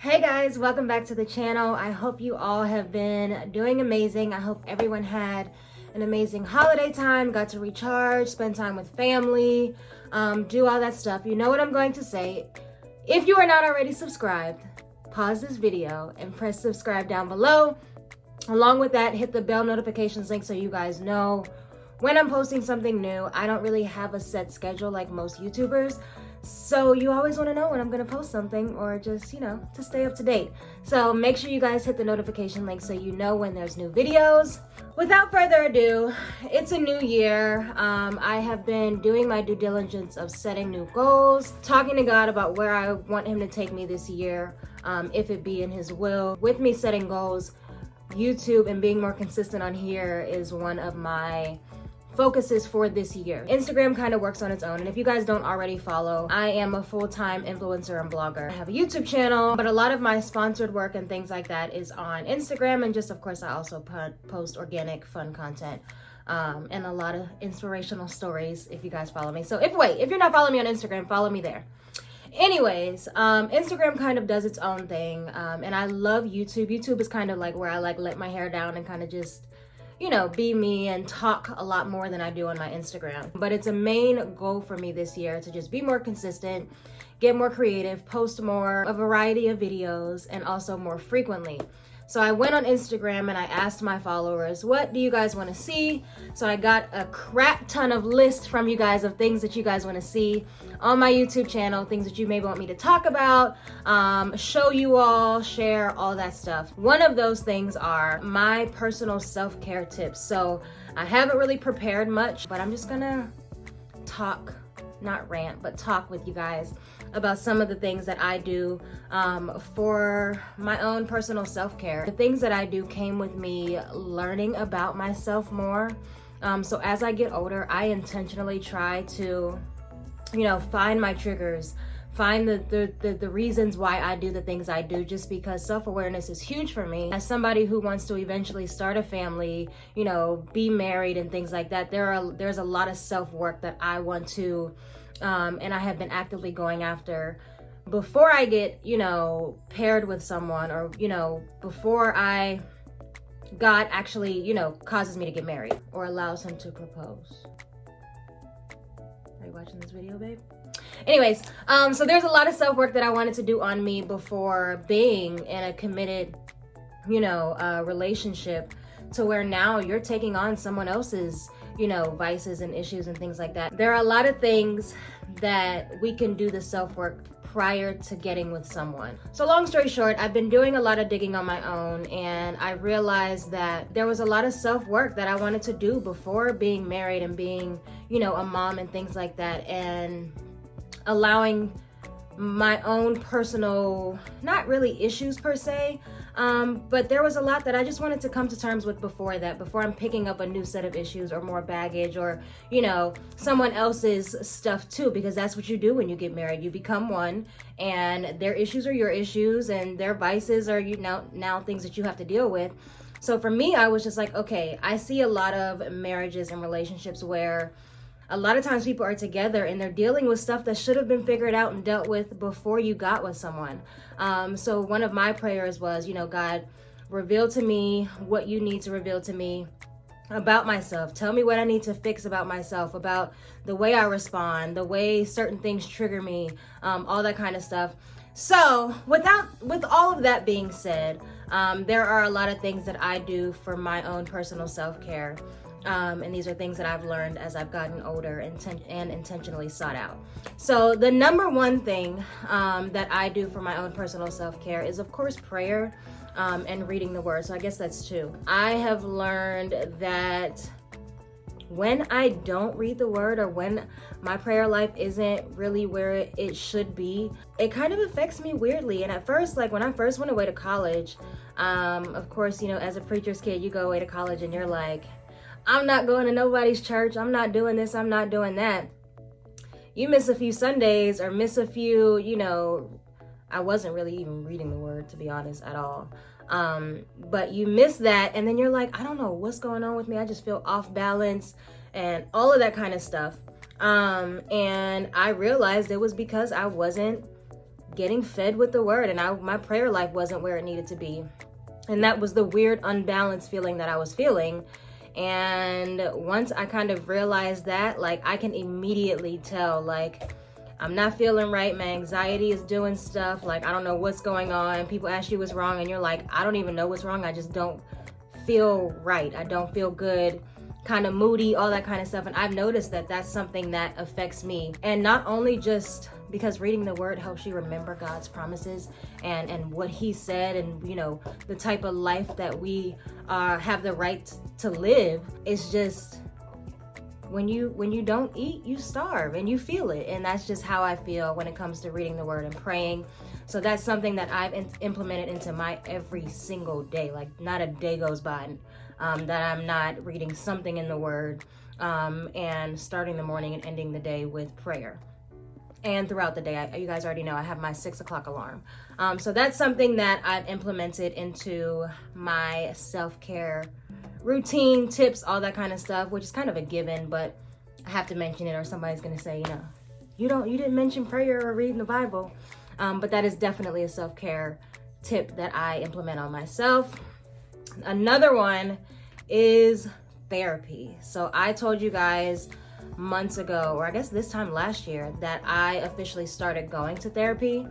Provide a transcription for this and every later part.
Hey guys, welcome back to the channel. I hope you all have been doing amazing. I hope everyone had an amazing holiday time, got to recharge, spend time with family, do all that stuff. You know what I'm going to say. If you are not already subscribed, pause this video and press subscribe down below. Along with that, hit the bell notifications link so you guys know when I'm posting something new. I don't really have a set schedule like most YouTubers. So you always want to know when I'm going to post something, or just, to stay up to date. So make sure you guys hit the notification link so you know when there's new videos. Without further ado, it's a new year. I have been doing my due diligence of setting new goals, talking to God about where I want him to take me this year, if it be in his will. With me setting goals, YouTube and being more consistent on here is one of my focuses for this year. Instagram kind of works on its own, and if you guys don't already follow, I am a full-time influencer and blogger. I have a YouTube channel, but a lot of my sponsored work and things like that is on Instagram, and just of course I also post organic fun content and a lot of inspirational stories if you guys follow me. So if you're not following me on Instagram, follow me there. Anyways, Instagram kind of does its own thing, and I love YouTube. YouTube is kind of like where I let my hair down and kind of just be me and talk a lot more than I do on my Instagram. But it's a main goal for me this year to just be more consistent, get more creative, post more, a variety of videos, and also more frequently. So I went on Instagram and I asked my followers, what do you guys want to see? So I got a crap ton of lists from you guys of things that you guys want to see on my YouTube channel, things that you may want me to talk about, show you all, share, all that stuff. One of those things are my personal self-care tips. So I haven't really prepared much, but I'm just gonna talk, not rant, but talk with you guys about some of the things that I do for my own personal self-care. The things that I do came with me learning about myself more. So as I get older, I intentionally try to, find my triggers, find the reasons why I do the things I do, just because self-awareness is huge for me. As somebody who wants to eventually start a family, be married and things like that, there's a lot of self-work that I want to and I have been actively going after before I get, paired with someone, or, before God actually, causes me to get married or allows him to propose. Are you watching this video, babe? Anyways, so there's a lot of self-work that I wanted to do on me before being in a committed, relationship, to where now you're taking on someone else's vices and issues and things like that. There are a lot of things that we can do the self-work prior to getting with someone. So long story short, I've been doing a lot of digging on my own, and I realized that there was a lot of self-work that I wanted to do before being married and being, a mom and things like that, and allowing my own personal, not really issues per se, but there was a lot that I just wanted to come to terms with before I'm picking up a new set of issues or more baggage, or, someone else's stuff too, because that's what you do when you get married. You become one, and their issues are your issues, and their vices are, now things that you have to deal with. So for me, I was just like, okay, I see a lot of marriages and relationships where a lot of times people are together and they're dealing with stuff that should have been figured out and dealt with before you got with someone. So one of my prayers was, God, reveal to me what you need to reveal to me about myself. Tell me what I need to fix about myself, about the way I respond, the way certain things trigger me, all that kind of stuff. So with all of that being said, there are a lot of things that I do for my own personal self-care. And these are things that I've learned as I've gotten older and intentionally sought out. So the number one thing that I do for my own personal self-care is, of course, prayer and reading the word. So I guess that's two. I have learned that when I don't read the word, or when my prayer life isn't really where it should be, it kind of affects me weirdly. And at first, like when I first went away to college, of course, as a preacher's kid, you go away to college and you're like, I'm not going to nobody's church. I'm not doing this. I'm not doing that. You miss a few Sundays, or miss a few, I wasn't really even reading the word, to be honest, at all. But you miss that, and then you're like, I don't know what's going on with me. I just feel off balance and all of that kind of stuff. And I realized it was because I wasn't getting fed with the word, and my prayer life wasn't where it needed to be. And that was the weird unbalanced feeling that I was feeling. And once I kind of realized that, like, I can immediately tell, like, I'm not feeling right. My anxiety is doing stuff. Like, I don't know what's going on. People ask you what's wrong, and you're like, I don't even know what's wrong. I just don't feel right. I don't feel good, kind of moody, all that kind of stuff. And I've noticed that that's something that affects me. And not only just because reading the word helps you remember God's promises and what he said, and, you know, the type of life that we have the right to live. It's just, when you don't eat, you starve, and you feel it. And that's just how I feel when it comes to reading the word and praying. So that's something that I've implemented into my every single day. Like, not a day goes by that I'm not reading something in the word, and starting the morning and ending the day with prayer. And throughout the day, you guys already know I have my 6 o'clock alarm. So that's something that I've implemented into my self-care routine, tips, all that kind of stuff, which is kind of a given, but I have to mention it or somebody's gonna say, you didn't mention prayer or reading the Bible. But that is definitely a self-care tip that I implement on myself. Another one is therapy. So I told you guys months ago, or I guess this time last year, that I officially started going to therapy.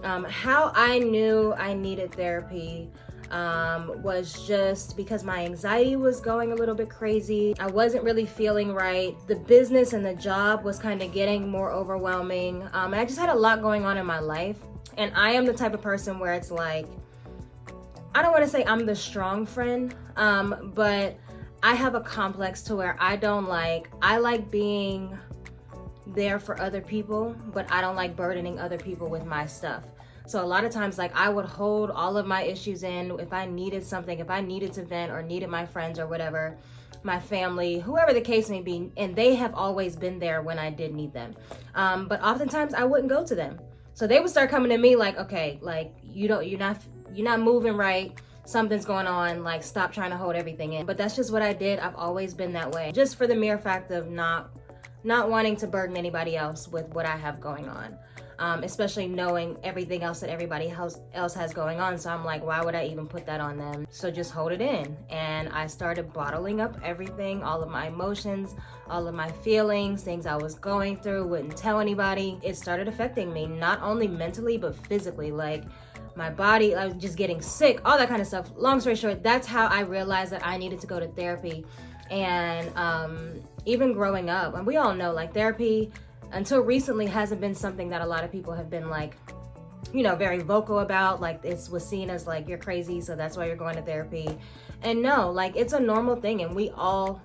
How I knew I needed therapy was just because my anxiety was going a little bit crazy. I wasn't really feeling right. The business and the job was kind of getting more overwhelming. And I just had a lot going on in my life. And I am the type of person where it's like, I don't want to say I'm the strong friend, but I have a complex to where I like being there for other people, but I don't like burdening other people with my stuff. So a lot of times, like, I would hold all of my issues in if I needed something, if I needed to vent or needed my friends or whatever, my family, whoever the case may be, and they have always been there when I did need them. But oftentimes I wouldn't go to them. So they would start coming to me like, okay, like, you're not moving right. Something's going on. Like, stop trying to hold everything in. But that's just what I did. I've always been that way, just for the mere fact of not wanting to burden anybody else with what I have going on. Especially knowing everything else that everybody else has going on. So I'm like, why would I even put that on them? So just hold it in. And I started bottling up everything, all of my emotions, all of my feelings, things I was going through, wouldn't tell anybody. It started affecting me, not only mentally, but physically. Like, my body, I was just getting sick, all that kind of stuff. Long story short, that's how I realized that I needed to go to therapy. And even growing up, and we all know, like, therapy, until recently, hasn't been something that a lot of people have been, like, very vocal about. Like, it was seen as like, you're crazy, so that's why you're going to therapy. And no, like, it's a normal thing, and we all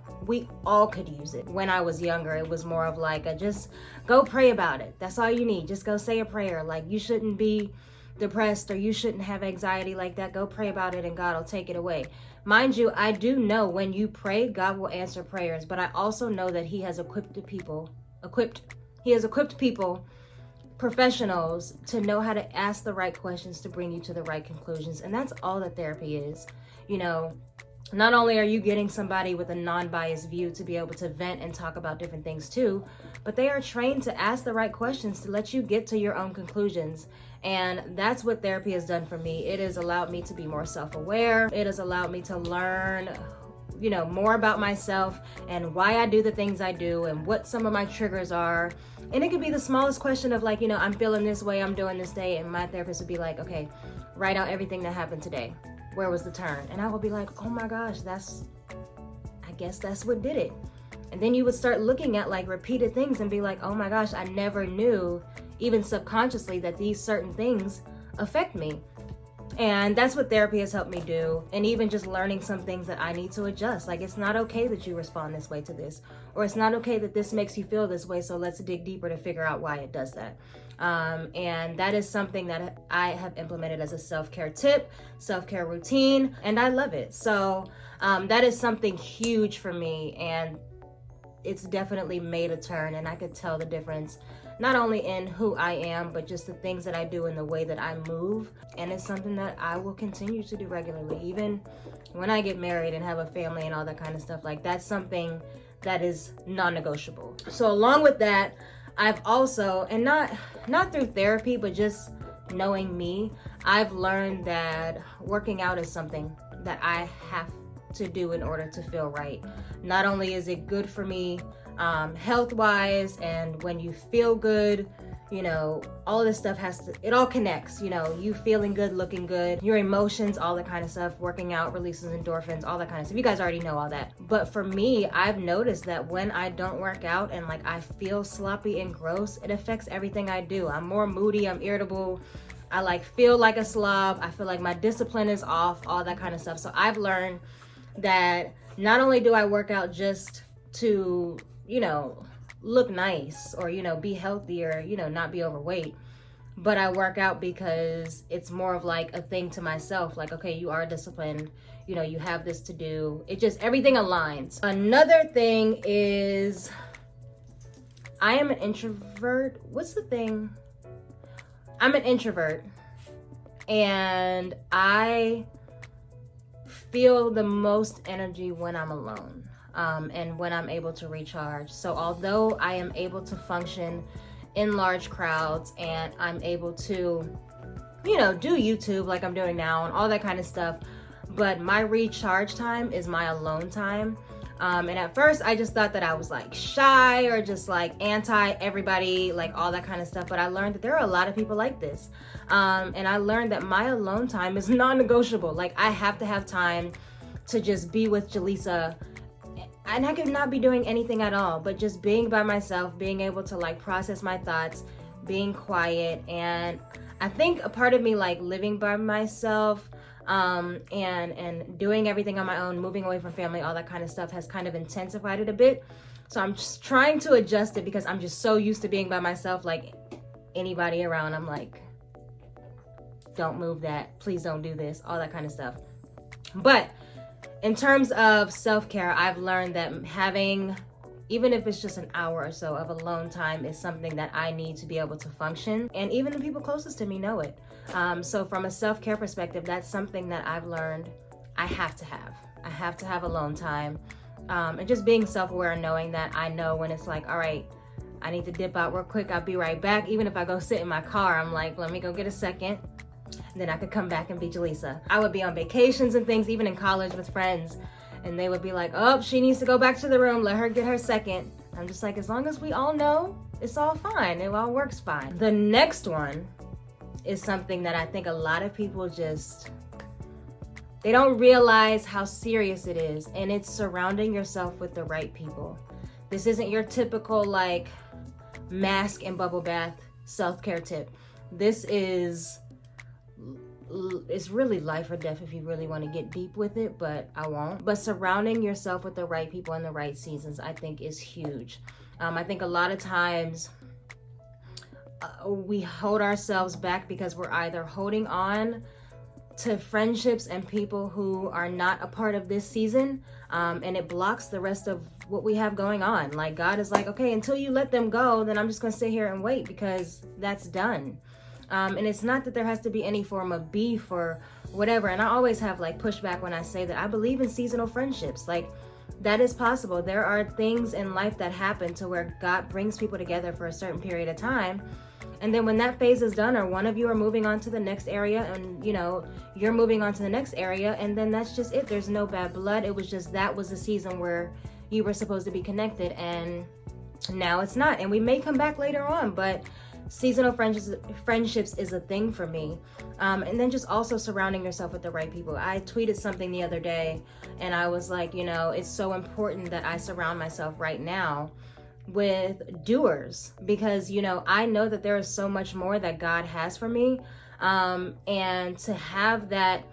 could use it. When I was younger, it was more of like, just go pray about it. That's all you need. Just go say a prayer. Like, you shouldn't be depressed or you shouldn't have anxiety like that. Go pray about it and God will take it away. Mind you, I do know when you pray, God will answer prayers, but I also know that he has equipped people, professionals, to know how to ask the right questions to bring you to the right conclusions. And that's all that therapy is. Not only are you getting somebody with a non-biased view to be able to vent and talk about different things too, but they are trained to ask the right questions to let you get to your own conclusions. And that's what therapy has done for me. It has allowed me to be more self-aware. It has allowed me to learn, more about myself and why I do the things I do and what some of my triggers are. And it could be the smallest question of like, I'm feeling this way, I'm doing this day. And my therapist would be like, okay, write out everything that happened today. Where was the turn? And I would be like, oh my gosh, I guess that's what did it. And then you would start looking at like repeated things and be like, oh my gosh, I never knew, even subconsciously, that these certain things affect me. And that's what therapy has helped me do. And even just learning some things that I need to adjust. Like, it's not okay that you respond this way to this, or it's not okay that this makes you feel this way. So let's dig deeper to figure out why it does that. And that is something that I have implemented as a self-care tip, self-care routine, and I love it. So that is something huge for me, and it's definitely made a turn, and I could tell the difference, not only in who I am, but just the things that I do and the way that I move. And it's something that I will continue to do regularly, even when I get married and have a family and all that kind of stuff. Like, that's something that is non-negotiable. So along with that, I've also, and not through therapy, but just knowing me, I've learned that working out is something that I have to do in order to feel right. Not only is it good for me health-wise, and when you feel good, you know, all of this stuff it all connects, you know, you feeling good, looking good, your emotions, all that kind of stuff, working out releases endorphins, all that kind of stuff. You guys already know all that. But for me, I've noticed that when I don't work out and like I feel sloppy and gross, it affects everything I do. I'm more moody, I'm irritable, I like feel like a slob, I feel like my discipline is off, all that kind of stuff. So I've learned that not only do I work out just to, you know, look nice or, you know, be healthy or, you know, not be overweight, but I work out because it's more of like a thing to myself. Like, okay, you are disciplined, you know, you have this to do. It just, everything aligns. Another thing is I am an introvert. What's the thing? I'm an introvert, and I feel the most energy when I'm alone. And when I'm able to recharge. So although I am able to function in large crowds and I'm able to, you know, do YouTube like I'm doing now and all that kind of stuff, but my recharge time is my alone time. And at first I just thought that I was like shy or just like anti everybody, like all that kind of stuff. But I learned that there are a lot of people like this. And I learned that my alone time is non-negotiable. Like I have to have time to just be with JaLisa. And I could not be doing anything at all, but just being by myself, being able to like process my thoughts, being quiet. And I think a part of me like living by myself and doing everything on my own, moving away from family, all that kind of stuff has kind of intensified it a bit. So I'm just trying to adjust it because I'm just so used to being by myself. Like anybody around, I'm like, don't move that, please don't do this, all that kind of stuff. But in terms of self-care, I've learned that having, even if it's just an hour or so of alone time, is something that I need to be able to function. And even the people closest to me know it. So from a self-care perspective, that's something that I've learned I have to have. I have to have alone time. And just being self-aware and knowing that I know when it's like, all right, I need to dip out real quick, I'll be right back. Even if I go sit in my car, I'm like, let me go get a second. Then I could come back and be JaLisa. I would be on vacations and things, even in college with friends, and they would be like, oh, she needs to go back to the room, let her get her second. I'm just like, as long as we all know, it's all fine, it all works fine. The next one is something that I think a lot of people just, they don't realize how serious it is, and it's surrounding yourself with the right people. This isn't your typical like mask and bubble bath self-care tip. This is, it's really life or death if you really want to get deep with it, but I won't. But surrounding yourself with the right people in the right seasons, I think, is huge. I think a lot of times we hold ourselves back because we're either holding on to friendships and people who are not a part of this season, and it blocks the rest of what we have going on. Like God is like, okay, until you let them go, then I'm just gonna sit here and wait because that's done. And it's not that there has to be any form of beef or whatever. And I always have like pushback when I say that I believe in seasonal friendships. Like that is possible. There are things in life that happen to where God brings people together for a certain period of time. And then when that phase is done, or one of you are moving on to the next area, and you know, you're moving on to the next area, and then that's just it. There's no bad blood. It was just, that was the season where you were supposed to be connected, and now it's not. And we may come back later on, but seasonal friendships is a thing for me. And then just also surrounding yourself with the right people. I tweeted something the other day and I was like, you know, it's so important that I surround myself right now with doers, because, you know, I know that there is so much more that God has for me. And to have that,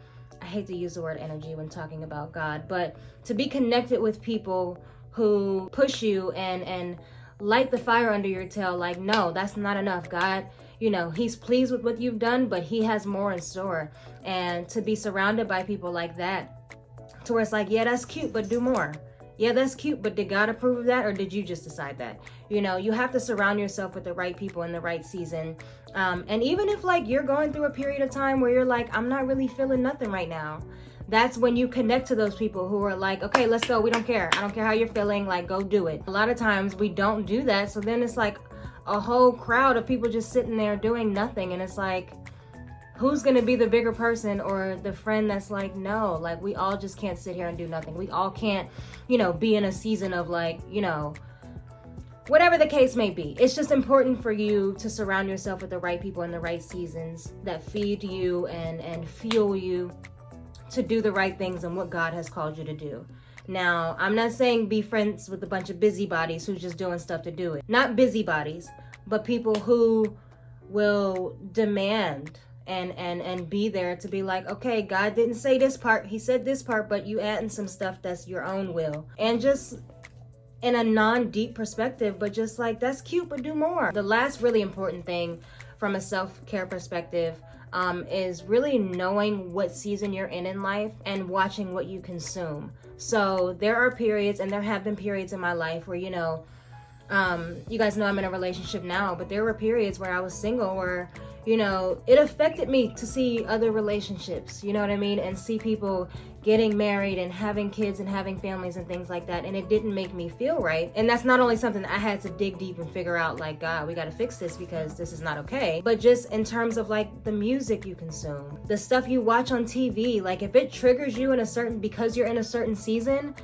I hate to use the word energy when talking about God, but to be connected with people who push you and light the fire under your tail, like, no, that's not enough. God, you know, he's pleased with what you've done, but he has more in store. And to be surrounded by people like that, to where it's like, yeah, that's cute, but do more. Yeah, that's cute, but did God approve of that, or did you just decide that? You know, you have to surround yourself with the right people in the right season. And even if like you're going through a period of time where you're like, I'm not really feeling nothing right now, that's when you connect to those people who are like, okay, let's go. We don't care. I don't care how you're feeling. Like, go do it. A lot of times we don't do that. So then it's like a whole crowd of people just sitting there doing nothing. And it's like, who's gonna be the bigger person, or the friend that's like, no, like we all just can't sit here and do nothing. We all can't, you know, be in a season of like, you know, whatever the case may be. It's just important for you to surround yourself with the right people in the right seasons that feed you and fuel you to do the right things and what God has called you to do. Now, I'm not saying be friends with a bunch of busybodies who's just doing stuff to do it. Not busybodies, but people who will demand and be there to be like, okay, God didn't say this part, he said this part, but you adding some stuff that's your own will. And just in a non-deep perspective, but just like, that's cute, but do more. The last really important thing from a self-care perspective is really knowing what season you're in life and watching what you consume. So there are periods, and there have been periods in my life where, you know, you guys know I'm in a relationship now, but there were periods where I was single where, you know, it affected me to see other relationships, you know what I mean? And see people getting married and having kids and having families and things like that. And it didn't make me feel right. And that's not only something that I had to dig deep and figure out, like, God, we got to fix this because this is not okay. But just in terms of like the music you consume, the stuff you watch on TV, like if it triggers you in a certain, because you're in a certain season,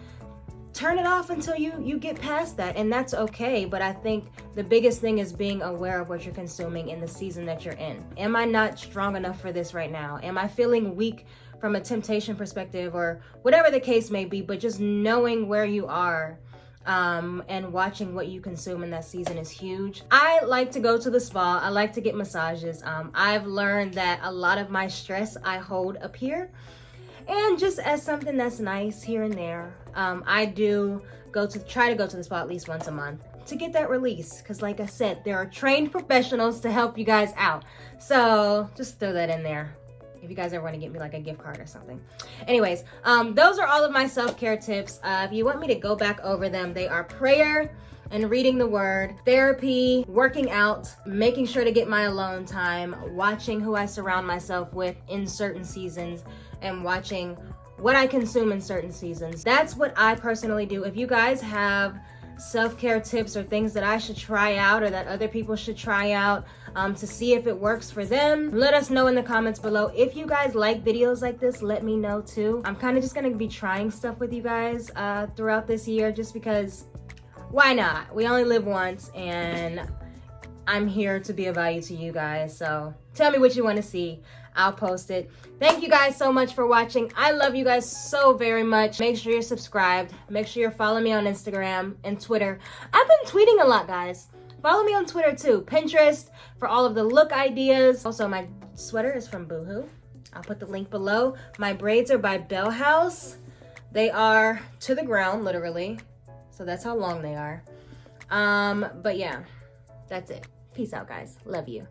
turn it off until you get past that, and that's okay. But I think the biggest thing is being aware of what you're consuming in the season that you're in. Am I not strong enough for this right now? Am I feeling weak from a temptation perspective, or whatever the case may be? But just knowing where you are and watching what you consume in that season is huge. I like to go to the spa. I like to get massages. I've learned that a lot of my stress I hold up here. And just as something that's nice here and there, I do try to go to the spa at least once a month to get that release. Because like I said, there are trained professionals to help you guys out. So just throw that in there if you guys ever want to get me like a gift card or something. Anyways, those are all of my self-care tips. If you want me to go back over them, they are prayer and reading the word, therapy, working out, making sure to get my alone time, watching who I surround myself with in certain seasons, and watching what I consume in certain seasons. That's what I personally do. If you guys have self-care tips or things that I should try out or that other people should try out to see if it works for them, let us know in the comments below. If you guys like videos like this, let me know too. I'm kind of just gonna be trying stuff with you guys throughout this year, just because why not? We only live once, and I'm here to be of value to you guys. So tell me what you want to see. I'll post it. Thank you guys so much for watching. I love you guys so very much. Make sure you're subscribed. Make sure you're following me on Instagram and Twitter. I've been tweeting a lot, guys. Follow me on Twitter too. Pinterest for all of the look ideas. Also, my sweater is from Boohoo. I'll put the link below. My braids are by Bell House. They are to the ground, literally. So that's how long they are. But yeah, that's it. Peace out, guys. Love you.